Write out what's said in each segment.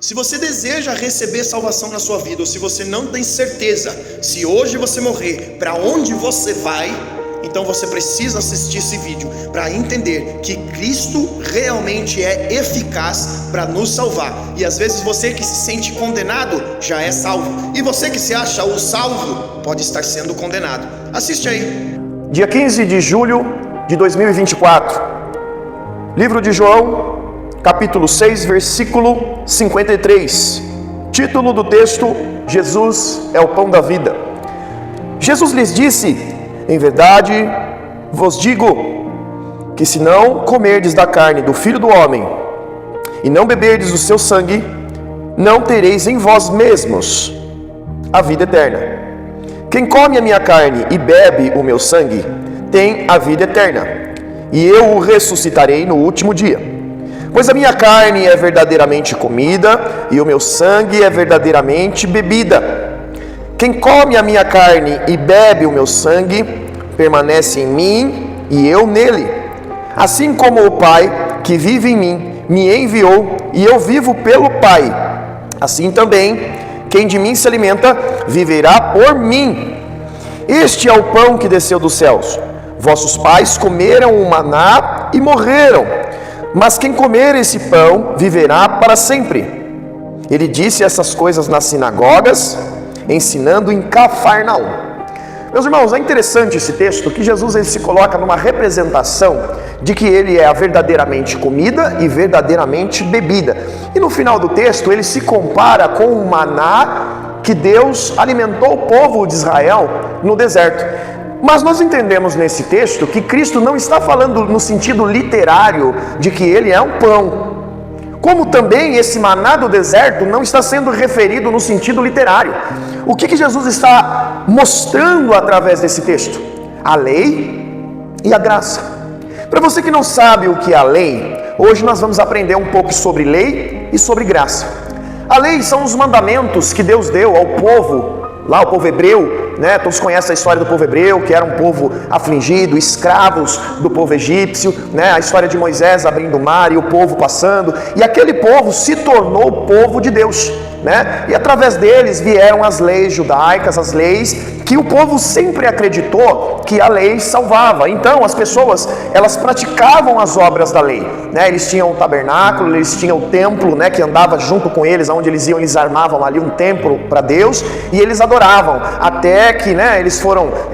Se você deseja receber salvação na sua vida, ou se você não tem certeza se hoje você morrer, para onde você vai, então você precisa assistir esse vídeo para entender que Cristo realmente é eficaz para nos salvar. E às vezes você que se sente condenado já é salvo, e você que se acha o salvo pode estar sendo condenado. Assiste aí. Dia 15 de julho de 2024, livro de João, capítulo 6, versículo 53. Título do texto: Jesus é o pão da vida. Jesus lhes disse: em verdade vos digo que se não comerdes da carne do Filho do Homem e não beberdes o seu sangue, não tereis em vós mesmos a vida eterna. Quem come a minha carne e bebe o meu sangue tem a vida eterna, e eu o ressuscitarei no último dia. Pois a minha carne é verdadeiramente comida e o meu sangue é verdadeiramente bebida. Quem come a minha carne e bebe o meu sangue permanece em mim e eu nele. Assim como o Pai que vive em mim me enviou e eu vivo pelo Pai, assim também quem de mim se alimenta viverá por mim. Este é o pão que desceu dos céus. Vossos pais comeram o maná e morreram, mas quem comer esse pão viverá para sempre. Ele disse essas coisas nas sinagogas, ensinando em Cafarnaum. Meus irmãos, é interessante esse texto, que Jesus ele se coloca numa representação de que ele é a verdadeiramente comida e verdadeiramente bebida. E no final do texto ele se compara com o maná que Deus alimentou o povo de Israel no deserto. Mas nós entendemos nesse texto que Cristo não está falando no sentido literário de que ele é um pão, como também esse maná do deserto não está sendo referido no sentido literário. O que Jesus está mostrando através desse texto? A lei e a graça. Para você que não sabe o que é a lei, hoje nós vamos aprender um pouco sobre lei e sobre graça. A lei são os mandamentos que Deus deu ao povo, lá o povo hebreu, né? Todos conhecem a história do povo hebreu, que era um povo afligido, escravos do povo egípcio, né? A história de Moisés abrindo o mar e o povo passando, e aquele povo se tornou o povo de Deus, né? E através deles vieram as leis judaicas, as leis que o povo sempre acreditou que a lei salvava. Então as pessoas, elas praticavam as obras da lei, né? Eles tinham o tabernáculo, eles tinham o templo, né? Que andava junto com eles, onde eles iam, eles armavam ali um templo para Deus, e eles adoravam, até que, né, eles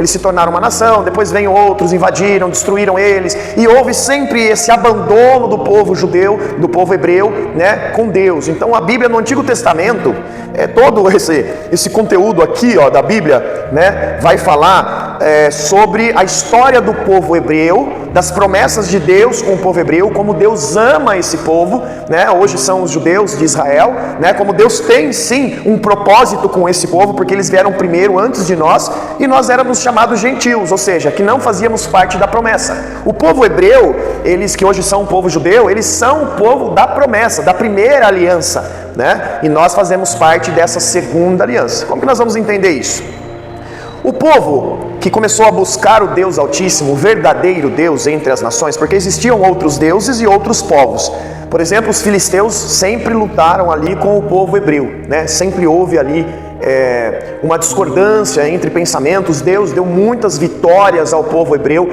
se tornaram uma nação, depois vêm outros, invadiram, destruíram eles, e houve sempre esse abandono do povo judeu, do povo hebreu, né, com Deus. Então a Bíblia no Antigo Testamento, todo esse conteúdo aqui, ó, da Bíblia, né, vai falar sobre a história do povo hebreu, das promessas de Deus com o povo hebreu, como Deus ama esse povo, né, hoje são os judeus de Israel, né, como Deus tem sim um propósito com esse povo, porque eles vieram primeiro antes de nós, e nós éramos chamados gentios, ou seja, que não fazíamos parte da promessa. O povo hebreu, eles que hoje são o povo judeu, eles são o povo da promessa, da primeira aliança, né, e nós fazemos parte dessa segunda aliança. Como que nós vamos entender isso? O povo que começou a buscar o Deus Altíssimo, o verdadeiro Deus entre as nações, porque existiam outros deuses e outros povos. Por exemplo, os filisteus sempre lutaram ali com o povo hebreu, né? Sempre houve ali uma discordância entre pensamentos. Deus deu muitas vitórias ao povo hebreu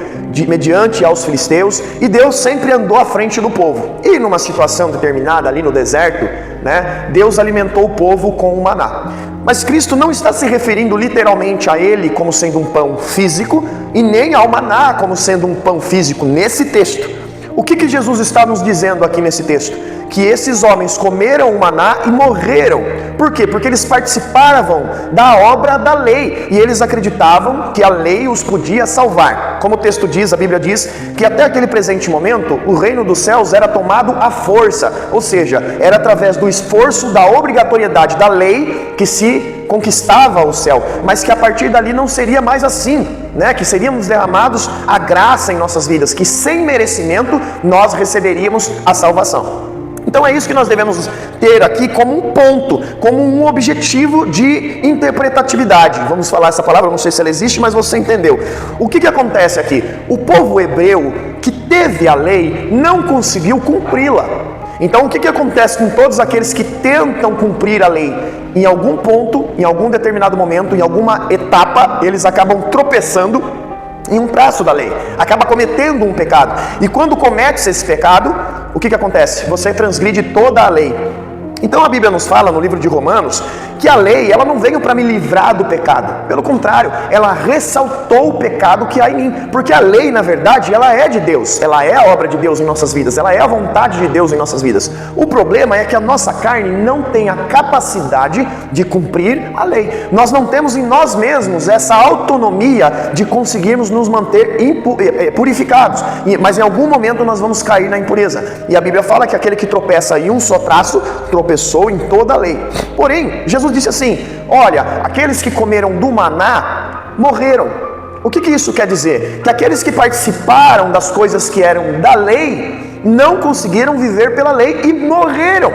mediante aos filisteus, e Deus sempre andou à frente do povo. E numa situação determinada ali no deserto, né, Deus alimentou o povo com o maná. Mas Cristo não está se referindo literalmente a ele como sendo um pão físico, e nem ao maná como sendo um pão físico nesse texto. O que Jesus está nos dizendo aqui nesse texto? Que esses homens comeram o maná e morreram. Por quê? Porque eles participavam da obra da lei, e eles acreditavam que a lei os podia salvar. Como o texto diz, a Bíblia diz que até aquele presente momento, o reino dos céus era tomado à força, ou seja, era através do esforço, da obrigatoriedade da lei que se conquistava o céu, mas que a partir dali não seria mais assim, né? Que seríamos derramados a graça em nossas vidas, que sem merecimento nós receberíamos a salvação. Então é isso que nós devemos ter aqui como um ponto, como um objetivo de interpretatividade. Vamos falar essa palavra, não sei se ela existe, mas você entendeu. O que acontece aqui? O povo hebreu que teve a lei não conseguiu cumpri-la. Então o que acontece com todos aqueles que tentam cumprir a lei? Em algum ponto, em algum determinado momento, em alguma etapa, eles acabam tropeçando em um traço da lei, acaba cometendo um pecado. E quando comete esse pecado, o que acontece? Você transgride toda a lei. Então a Bíblia nos fala no livro de Romanos que a lei, ela não veio para me livrar do pecado. Pelo contrário, ela ressaltou o pecado que há em mim. Porque a lei, na verdade, ela é de Deus. Ela é a obra de Deus em nossas vidas. Ela é a vontade de Deus em nossas vidas. O problema é que a nossa carne não tem a capacidade de cumprir a lei. Nós não temos em nós mesmos essa autonomia de conseguirmos nos manter purificados. Mas em algum momento nós vamos cair na impureza. E a Bíblia fala que aquele que tropeça em um só traço, tropeçou em toda a lei. Porém, Jesus disse assim: olha, aqueles que comeram do maná morreram. O que isso quer dizer? Que aqueles que participaram das coisas que eram da lei não conseguiram viver pela lei e morreram.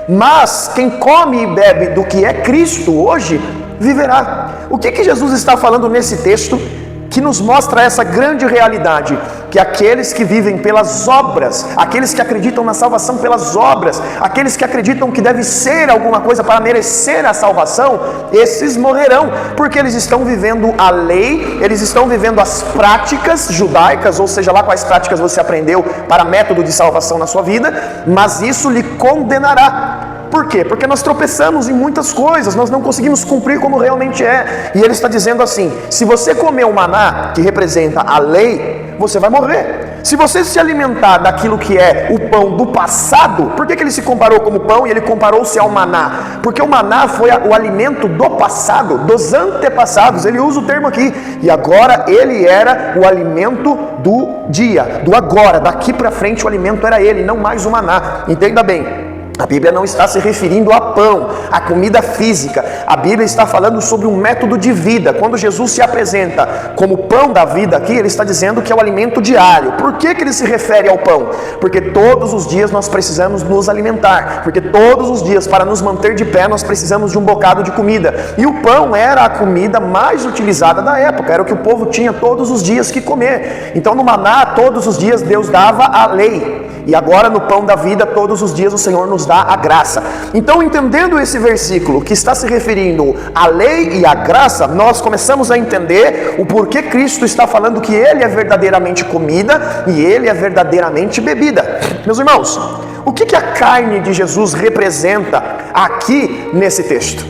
Mas quem come e bebe do que é Cristo hoje viverá. O que Jesus está falando nesse texto que nos mostra essa grande realidade? Que aqueles que vivem pelas obras, aqueles que acreditam na salvação pelas obras, aqueles que acreditam que deve ser alguma coisa para merecer a salvação, esses morrerão, porque eles estão vivendo a lei, eles estão vivendo as práticas judaicas, ou seja lá quais práticas você aprendeu para método de salvação na sua vida, mas isso lhe condenará. Por quê? Porque nós tropeçamos em muitas coisas, nós não conseguimos cumprir como realmente é. E ele está dizendo assim: se você comer o maná, que representa a lei, você vai morrer. Se você se alimentar daquilo que é o pão do passado, por que ele se comparou como pão e ele comparou-se ao maná? Porque o maná foi o alimento do passado, dos antepassados, ele usa o termo aqui. E agora ele era o alimento do dia, do agora, daqui para frente o alimento era ele, não mais o maná. Entenda bem. A Bíblia não está se referindo a pão, a comida física. A Bíblia está falando sobre um método de vida. Quando Jesus se apresenta como pão da vida aqui, ele está dizendo que é o alimento diário. Por que ele se refere ao pão? Porque todos os dias nós precisamos nos alimentar. Porque todos os dias, para nos manter de pé, nós precisamos de um bocado de comida. E o pão era a comida mais utilizada da época. Era o que o povo tinha todos os dias que comer. Então no maná, todos os dias Deus dava a lei. E agora no pão da vida, todos os dias o Senhor nos dá a graça. Então, entendendo esse versículo que está se referindo à lei e à graça, nós começamos a entender o porquê Cristo está falando que Ele é verdadeiramente comida e Ele é verdadeiramente bebida. Meus irmãos, o que a carne de Jesus representa aqui nesse texto?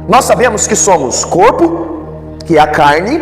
Nós sabemos que somos corpo, que é a carne,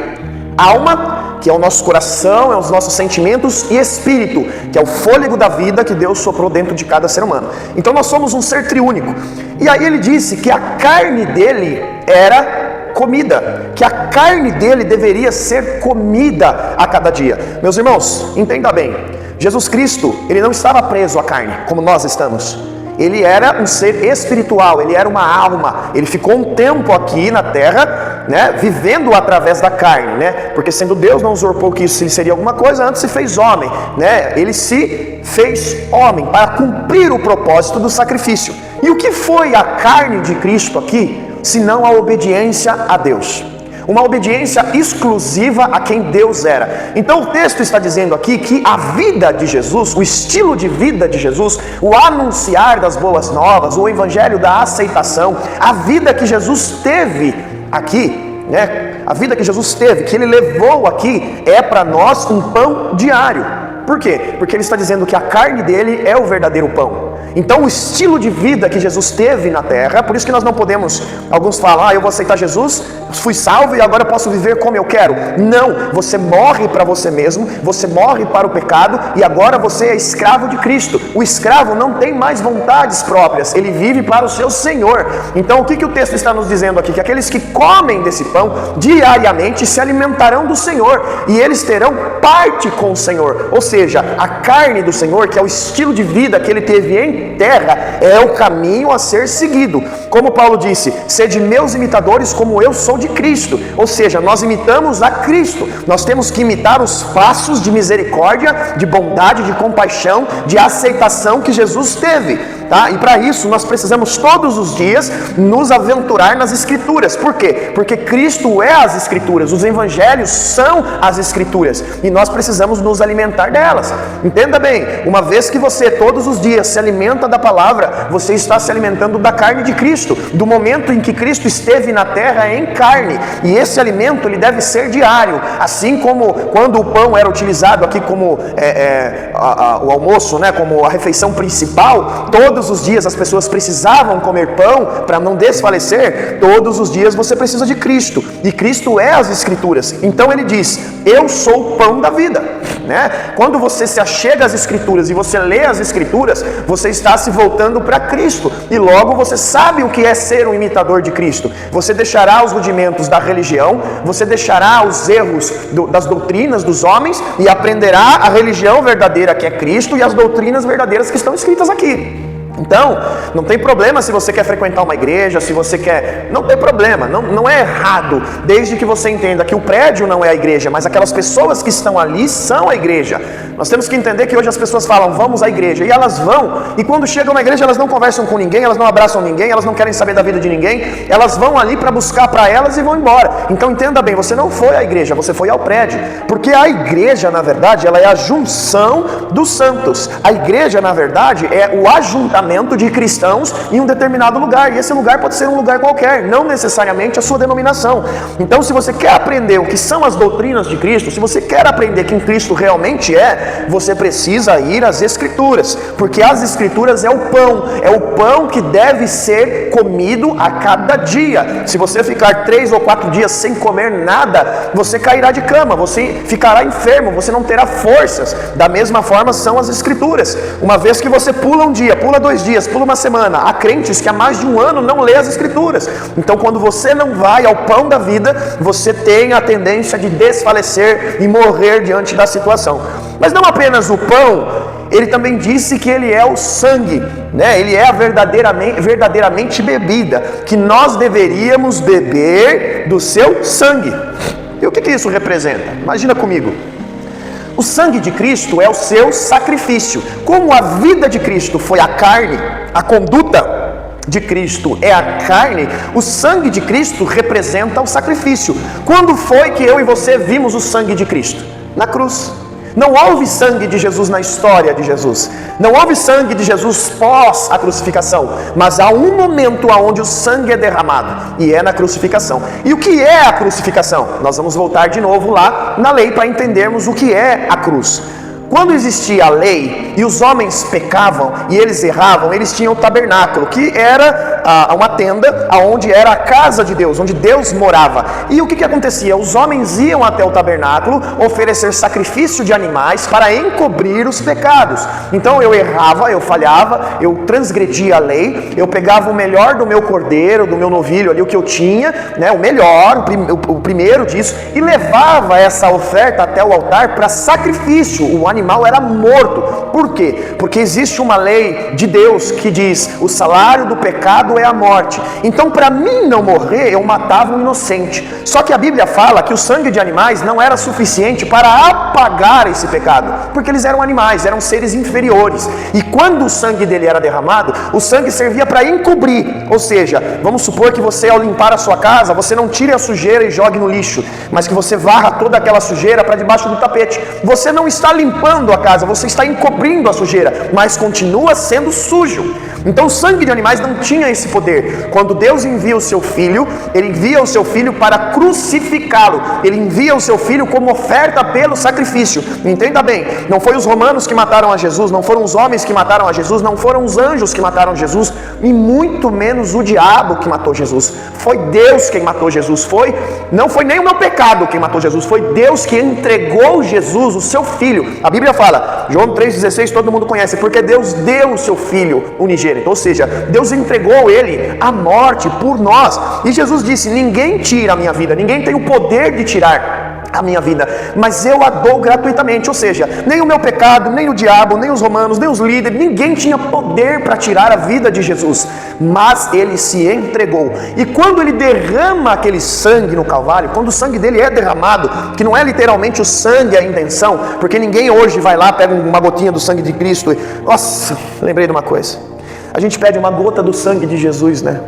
alma, que é o nosso coração, é os nossos sentimentos, e espírito, que é o fôlego da vida que Deus soprou dentro de cada ser humano. Então nós somos um ser triúnico. E aí ele disse que a carne dele era comida, que a carne dele deveria ser comida a cada dia. Meus irmãos, entenda bem, Jesus Cristo, ele não estava preso à carne, como nós estamos. Ele era um ser espiritual, ele era uma alma. Ele ficou um tempo aqui na terra, né, vivendo através da carne, né? Porque sendo Deus não usurpou que isso seria alguma coisa, antes se fez homem, né? Ele se fez homem para cumprir o propósito do sacrifício. E o que foi a carne de Cristo aqui, senão a obediência a Deus? Uma obediência exclusiva a quem Deus era. Então o texto está dizendo aqui que a vida de Jesus, o estilo de vida de Jesus, o anunciar das boas novas, o evangelho da aceitação, a vida que Jesus teve aqui, né? A vida que Jesus teve, que Ele levou aqui, é para nós um pão diário. Por quê? Porque Ele está dizendo que a carne dele é o verdadeiro pão. Então o estilo de vida que Jesus teve na terra, por isso que nós não podemos, alguns falam, eu vou aceitar Jesus, fui salvo e agora posso viver como eu quero. Não, você morre para você mesmo, você morre para o pecado e agora você é escravo de Cristo. O escravo não tem mais vontades próprias, ele vive para o seu Senhor. Então o que o texto está nos dizendo aqui? Que aqueles que comem desse pão diariamente se alimentarão do Senhor e eles terão parte com o Senhor. Ou seja, a carne do Senhor, que é o estilo de vida que ele teve em terra, é o caminho a ser seguido. Como Paulo disse, sede meus imitadores como eu sou de Cristo. Ou seja, nós imitamos a Cristo. Nós temos que imitar os passos de misericórdia, de bondade, de compaixão, de aceitação que Jesus teve. tá? E para isso nós precisamos todos os dias nos aventurar nas Escrituras. Por quê? Porque Cristo é as Escrituras, os Evangelhos são as Escrituras e nós precisamos nos alimentar delas. Entenda bem, uma vez que você todos os dias se alimenta da palavra, você está se alimentando da carne de Cristo, do momento em que Cristo esteve na terra em carne, e esse alimento ele deve ser diário, assim como quando o pão era utilizado aqui como o almoço, né, como a refeição principal, todos os dias as pessoas precisavam comer pão para não desfalecer. Todos os dias você precisa de Cristo, e Cristo é as Escrituras. Então ele diz: eu sou o pão da vida, né? Quando você se achega às Escrituras e você lê as Escrituras, você está se voltando para Cristo, e logo você sabe o que é ser um imitador de Cristo. Você deixará os rudimentos da religião, você deixará os erros das doutrinas dos homens e aprenderá a religião verdadeira, que é Cristo, e as doutrinas verdadeiras que estão escritas aqui. Então, não tem problema se você quer frequentar uma igreja, se você quer... Não tem problema, não é errado, desde que você entenda que o prédio não é a igreja, mas aquelas pessoas que estão ali são a igreja. Nós temos que entender que hoje as pessoas falam, vamos à igreja, e elas vão, e quando chegam na igreja elas não conversam com ninguém, elas não abraçam ninguém, elas não querem saber da vida de ninguém, elas vão ali para buscar para elas e vão embora. Então entenda bem, você não foi à igreja, você foi ao prédio, porque a igreja, na verdade, ela é a junção dos santos. A igreja, na verdade, é o ajuntamento de cristãos em um determinado lugar, e esse lugar pode ser um lugar qualquer, não necessariamente a sua denominação. Então, se você quer aprender o que são as doutrinas de Cristo, se você quer aprender quem Cristo realmente é, você precisa ir às Escrituras, porque as Escrituras é o pão que deve ser comido a cada dia. Se você ficar 3 ou 4 dias sem comer nada, você cairá de cama, você ficará enfermo, você não terá forças. Da mesma forma são as Escrituras. Uma vez que você pula um dia, pula 2 dias, pula uma semana, há crentes que há mais de um ano não lê as Escrituras. Então, quando você não vai ao pão da vida, você tem a tendência de desfalecer e morrer diante da situação. Mas não apenas o pão, ele também disse que ele é o sangue, né? Ele é a verdadeiramente bebida, que nós deveríamos beber do seu sangue. E o que isso representa? Imagina comigo. O sangue de Cristo é o seu sacrifício. Como a vida de Cristo foi a carne, a conduta de Cristo é a carne, o sangue de Cristo representa o sacrifício. Quando foi que eu e você vimos o sangue de Cristo? Na cruz. Não houve sangue de Jesus na história de Jesus. Não houve sangue de Jesus pós a crucificação. Mas há um momento onde o sangue é derramado, e é na crucificação. E o que é a crucificação? Nós vamos voltar de novo lá na lei para entendermos o que é a cruz. Quando existia a lei e os homens pecavam e eles erravam, eles tinham o tabernáculo, que era uma tenda onde era a casa de Deus, onde Deus morava. E o que acontecia? Os homens iam até o tabernáculo oferecer sacrifício de animais para encobrir os pecados. Então eu errava, eu falhava, eu transgredia a lei, eu pegava o melhor do meu cordeiro, do meu novilho ali, o que eu tinha, né, o melhor, o primeiro disso, e levava essa oferta até o altar para sacrifício. O animal era morto. Por quê? Porque existe uma lei de Deus que diz: o salário do pecado é a morte. Então, para mim não morrer, eu matava um inocente. Só que a Bíblia fala que o sangue de animais não era suficiente para apagar esse pecado, porque eles eram animais, eram seres inferiores. E quando o sangue dele era derramado, o sangue servia para encobrir. Ou seja, vamos supor que você, ao limpar a sua casa, você não tire a sujeira e jogue no lixo, mas que você varra toda aquela sujeira para debaixo do tapete. Você não está limpando a casa, você está encobrindo a sujeira, mas continua sendo sujo. Então o sangue de animais não tinha esse poder. Quando Deus envia o seu filho, ele envia o seu filho para crucificá-lo. Ele envia o seu filho como oferta pelo sacrifício. Entenda bem, não foi os romanos que mataram a Jesus, não foram os homens que mataram a Jesus, não foram os anjos que mataram Jesus, e muito menos o diabo que matou Jesus. Foi Deus quem matou Jesus. Não foi nem o meu pecado quem matou Jesus, foi Deus que entregou Jesus, o seu filho. A Bíblia fala, João 3,16, todo mundo conhece, porque Deus deu o seu filho unigênito. Ou seja, Deus entregou ele à morte por nós. E Jesus disse: ninguém tira a minha vida, ninguém tem o poder de tirar a minha vida, mas eu a dou gratuitamente. Ou seja, nem o meu pecado, nem o diabo, nem os romanos, nem os líderes, ninguém tinha poder para tirar a vida de Jesus, mas ele se entregou. E quando ele derrama aquele sangue no Calvário, quando o sangue dele é derramado, que não é literalmente o sangue a intenção, porque ninguém hoje vai lá, pega uma gotinha do sangue de Cristo e... Nossa, lembrei de uma coisa. a gente pede uma gota do sangue de Jesus, né?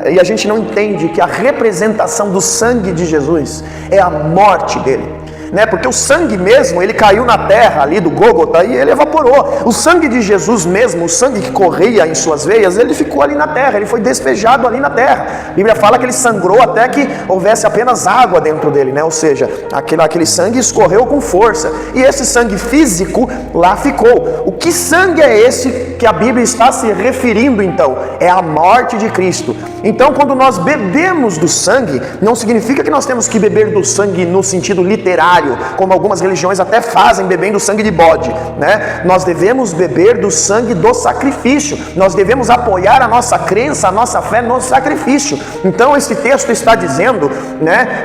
E a gente não entende que a representação do sangue de Jesus é a morte dele. Porque o sangue mesmo, ele caiu na terra ali do Gólgota e ele evaporou. O sangue de Jesus mesmo, o sangue que corria em suas veias, ele ficou ali na terra, ele foi despejado ali na terra. A Bíblia fala que ele sangrou até que houvesse apenas água dentro dele, ou seja, aquele sangue escorreu com força. E esse sangue físico lá ficou. O que sangue é esse que a Bíblia está se referindo então? É a morte de Cristo. Então, quando nós bebemos do sangue, não significa que nós temos que beber do sangue no sentido literário, como algumas religiões até fazem, bebendo sangue de bode, Nós devemos beber do sangue do sacrifício. Nós devemos apoiar a nossa crença, a nossa fé no sacrifício. Então esse texto está dizendo,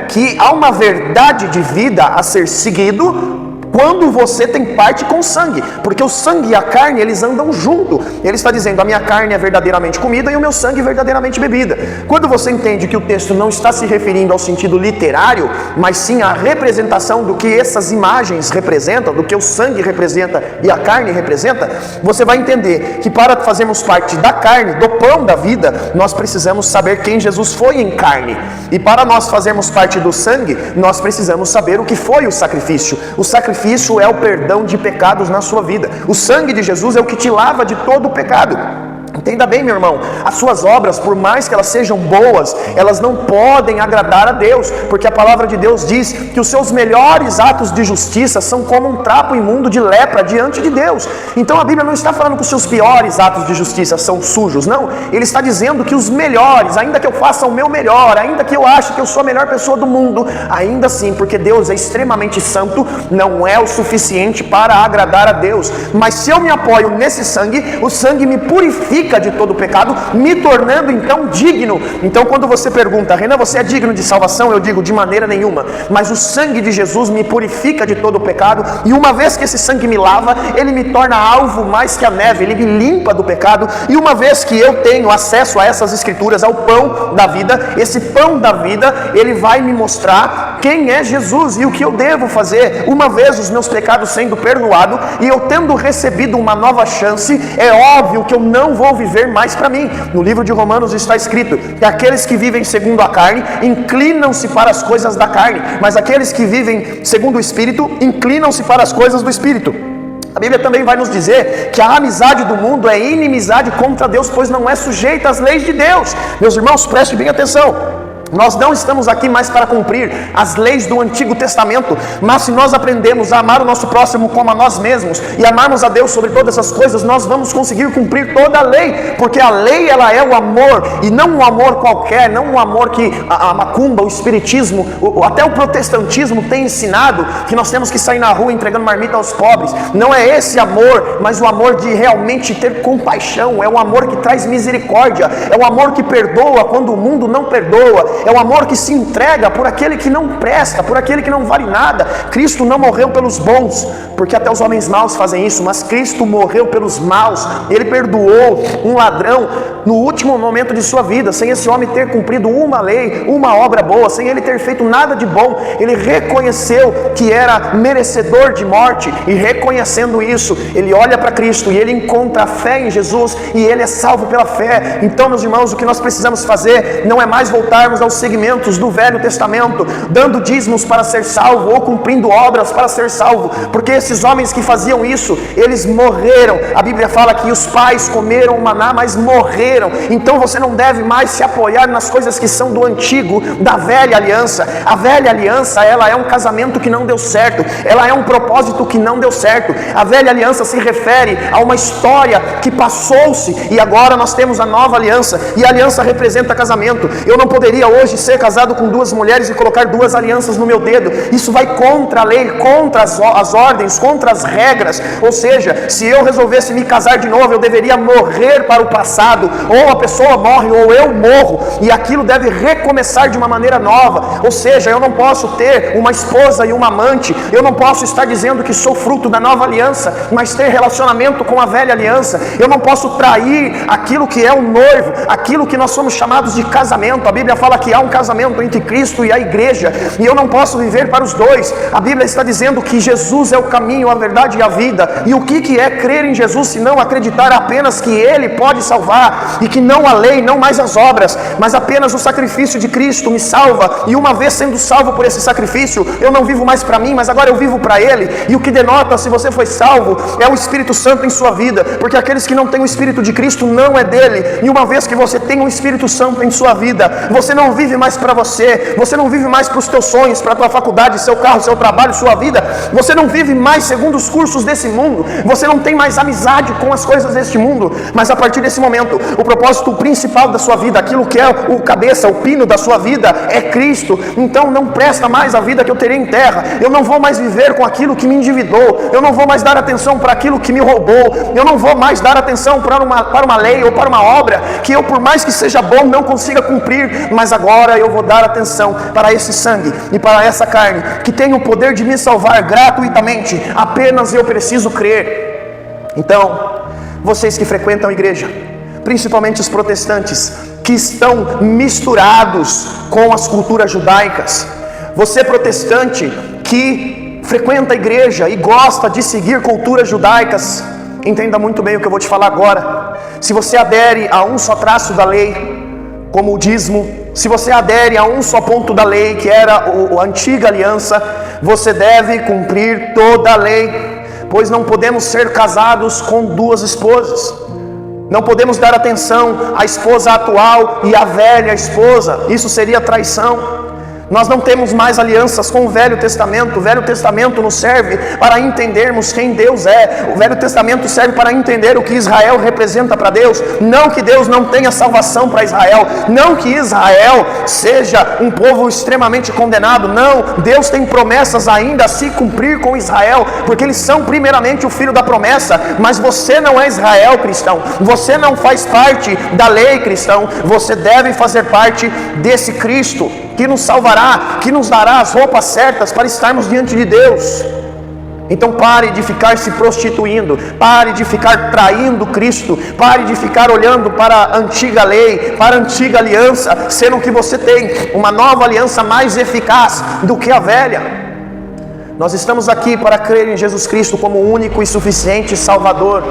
que há uma verdade de vida a ser seguido quando você tem parte com sangue, porque o sangue e a carne, eles andam junto. Ele está dizendo, a minha carne é verdadeiramente comida e o meu sangue é verdadeiramente bebida. Quando você entende que o texto não está se referindo ao sentido literário, mas sim à representação do que essas imagens representam, do que o sangue representa e a carne representa, você vai entender que para fazermos parte da carne, do pão da vida, nós precisamos saber quem Jesus foi em carne. E para nós fazermos parte do sangue, nós precisamos saber o que foi o sacrifício. O sacrifício é o perdão de pecados na sua vida. O sangue de Jesus é o que te lava de todo o pecado. Entenda bem, meu irmão, as suas obras, por mais que elas sejam boas, elas não podem agradar a Deus, porque a palavra de Deus diz que os seus melhores atos de justiça são como um trapo imundo de lepra diante de Deus. Então a Bíblia não está falando que os seus piores atos de justiça são sujos, não. Ele está dizendo que os melhores, ainda que eu faça o meu melhor, ainda que eu ache que eu sou a melhor pessoa do mundo, ainda assim, porque Deus é extremamente santo, não é o suficiente para agradar a Deus. Mas se eu me apoio nesse sangue, o sangue me purifica de todo o pecado, me tornando então digno. Então quando você pergunta, Renan, você é digno de salvação? Eu digo, de maneira nenhuma, mas o sangue de Jesus me purifica de todo o pecado, e uma vez que esse sangue me lava, ele me torna alvo mais que a neve, ele me limpa do pecado. E uma vez que eu tenho acesso a essas escrituras, ao pão da vida, esse pão da vida, ele vai me mostrar quem é Jesus e o que eu devo fazer. Uma vez os meus pecados sendo perdoados e eu tendo recebido uma nova chance, é óbvio que eu não vou viver mais para mim. No livro de Romanos está escrito que aqueles que vivem segundo a carne inclinam-se para as coisas da carne, mas aqueles que vivem segundo o Espírito inclinam-se para as coisas do Espírito. A Bíblia também vai nos dizer que a amizade do mundo é inimizade contra Deus, pois não é sujeita às leis de Deus. Meus irmãos, prestem bem atenção. Nós não estamos aqui mais para cumprir as leis do Antigo Testamento, mas se nós aprendemos a amar o nosso próximo como a nós mesmos e amarmos a Deus sobre todas essas coisas, nós vamos conseguir cumprir toda a lei, porque a lei, ela é o amor, e não um amor qualquer, não um amor que a macumba, o espiritismo, até o protestantismo tem ensinado, que nós temos que sair na rua entregando marmita aos pobres. Não é esse amor, mas o amor de realmente ter compaixão, é o amor que traz misericórdia, é o amor que perdoa quando o mundo não perdoa, é o amor que se entrega por aquele que não presta, por aquele que não vale nada. Cristo não morreu pelos bons, porque até os homens maus fazem isso, mas Cristo morreu pelos maus. Ele perdoou um ladrão no último momento de sua vida, sem esse homem ter cumprido uma lei, uma obra boa, sem ele ter feito nada de bom. Ele reconheceu que era merecedor de morte, e reconhecendo isso, ele olha para Cristo e ele encontra a fé em Jesus, e ele é salvo pela fé. Então, meus irmãos, o que nós precisamos fazer não é mais voltarmos aos segmentos do Velho Testamento, dando dízimos para ser salvo, ou cumprindo obras para ser salvo, porque esses homens que faziam isso, eles morreram. A Bíblia fala que os pais comeram o maná, mas morreram. Então você não deve mais se apoiar nas coisas que são do antigo, da velha aliança. A velha aliança, ela é um casamento que não deu certo, ela é um propósito que não deu certo. A velha aliança se refere a uma história que passou-se, e agora nós temos a nova aliança, e a aliança representa casamento. Eu não poderia hoje ser casado com duas mulheres e colocar duas alianças no meu dedo. Isso vai contra a lei, contra as ordens, contra as regras. Ou seja, se eu resolvesse me casar de novo, eu deveria morrer para o passado. Ou a pessoa morre ou eu morro, e aquilo deve recomeçar de uma maneira nova. Ou seja, eu não posso ter uma esposa e uma amante, eu não posso estar dizendo que sou fruto da nova aliança, mas ter relacionamento com a velha aliança. Eu não posso trair aquilo que é o noivo, aquilo que nós somos chamados de casamento. A Bíblia fala que que há um casamento entre Cristo e a igreja, e eu não posso viver para os dois. A Bíblia está dizendo que Jesus é o caminho, a verdade e a vida. E o que é crer em Jesus, se não acreditar apenas que Ele pode salvar, e que não a lei, não mais as obras, mas apenas o sacrifício de Cristo me salva, e uma vez sendo salvo por esse sacrifício, eu não vivo mais para mim, mas agora eu vivo para Ele. E o que denota se você foi salvo é o Espírito Santo em sua vida, porque aqueles que não têm o Espírito de Cristo não é dele. E uma vez que você tem o Espírito Santo em sua vida, você não vive mais para você, você não vive mais para os teus sonhos, para a tua faculdade, seu carro, seu trabalho, sua vida, você não vive mais segundo os cursos desse mundo, você não tem mais amizade com as coisas deste mundo, mas a partir desse momento, o propósito principal da sua vida, aquilo que é o cabeça, o pino da sua vida é Cristo. Então não presta mais a vida que eu terei em terra, eu não vou mais viver com aquilo que me endividou, eu não vou mais dar atenção para aquilo que me roubou, eu não vou mais dar atenção para uma lei ou para uma obra que eu, por mais que seja bom, não consiga cumprir, mas agora eu vou dar atenção para esse sangue e para essa carne que tem o poder de me salvar gratuitamente, apenas eu preciso crer. Então, vocês que frequentam a igreja, principalmente os protestantes, que estão misturados com as culturas judaicas, você protestante que frequenta a igreja e gosta de seguir culturas judaicas, entenda muito bem o que eu vou te falar agora. Se você adere a um só traço da lei, como o dízimo, se você adere a um só ponto da lei, que era a antiga aliança, você deve cumprir toda a lei, pois não podemos ser casados com duas esposas, não podemos dar atenção à esposa atual e à velha esposa, isso seria traição. Nós não temos mais alianças com o Velho Testamento. O Velho Testamento nos serve para entendermos quem Deus é. O Velho Testamento serve para entender o que Israel representa para Deus. Não que Deus não tenha salvação para Israel, não que Israel seja um povo extremamente condenado. Não, Deus tem promessas ainda a se cumprir com Israel, porque eles são primeiramente o filho da promessa. Mas você não é Israel, cristão, você não faz parte da lei, cristão. Você deve fazer parte desse Cristo que nos salvará, que nos dará as roupas certas para estarmos diante de Deus. Então pare de ficar se prostituindo, pare de ficar traindo Cristo, pare de ficar olhando para a antiga lei, para a antiga aliança, sendo que você tem uma nova aliança mais eficaz do que a velha. Nós estamos aqui para crer em Jesus Cristo como o único e suficiente Salvador.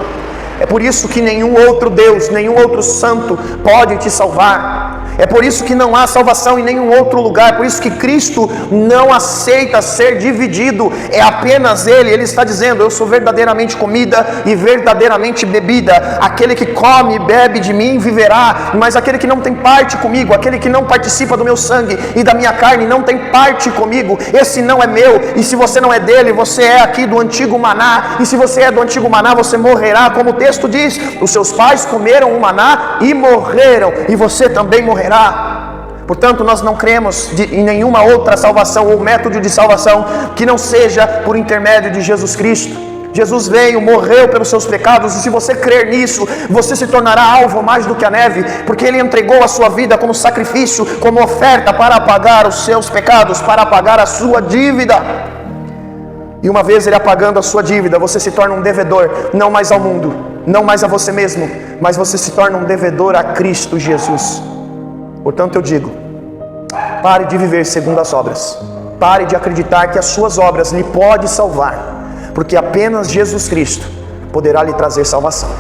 É por isso que nenhum outro Deus, nenhum outro santo pode te salvar. É por isso que não há salvação em nenhum outro lugar. Por isso que Cristo não aceita ser dividido. É apenas Ele. Ele está dizendo: eu sou verdadeiramente comida e verdadeiramente bebida. Aquele que come e bebe de mim viverá. Mas aquele que não tem parte comigo, aquele que não participa do meu sangue e da minha carne, não tem parte comigo. Esse não é meu. E se você não é dele, você é aqui do antigo maná. E se você é do antigo maná, você morrerá. Como o texto diz: os seus pais comeram o maná e morreram, e você também morrerá. Portanto, nós não cremos em nenhuma outra salvação ou método de salvação que não seja por intermédio de Jesus Cristo. Jesus veio, morreu pelos seus pecados, e se você crer nisso, você se tornará alvo mais do que a neve, porque Ele entregou a sua vida como sacrifício, como oferta para apagar os seus pecados, para apagar a sua dívida. E uma vez Ele apagando a sua dívida, você se torna um devedor, não mais ao mundo, não mais a você mesmo, mas você se torna um devedor a Cristo Jesus. Portanto eu digo, pare de viver segundo as obras, pare de acreditar que as suas obras lhe podem salvar, porque apenas Jesus Cristo poderá lhe trazer salvação.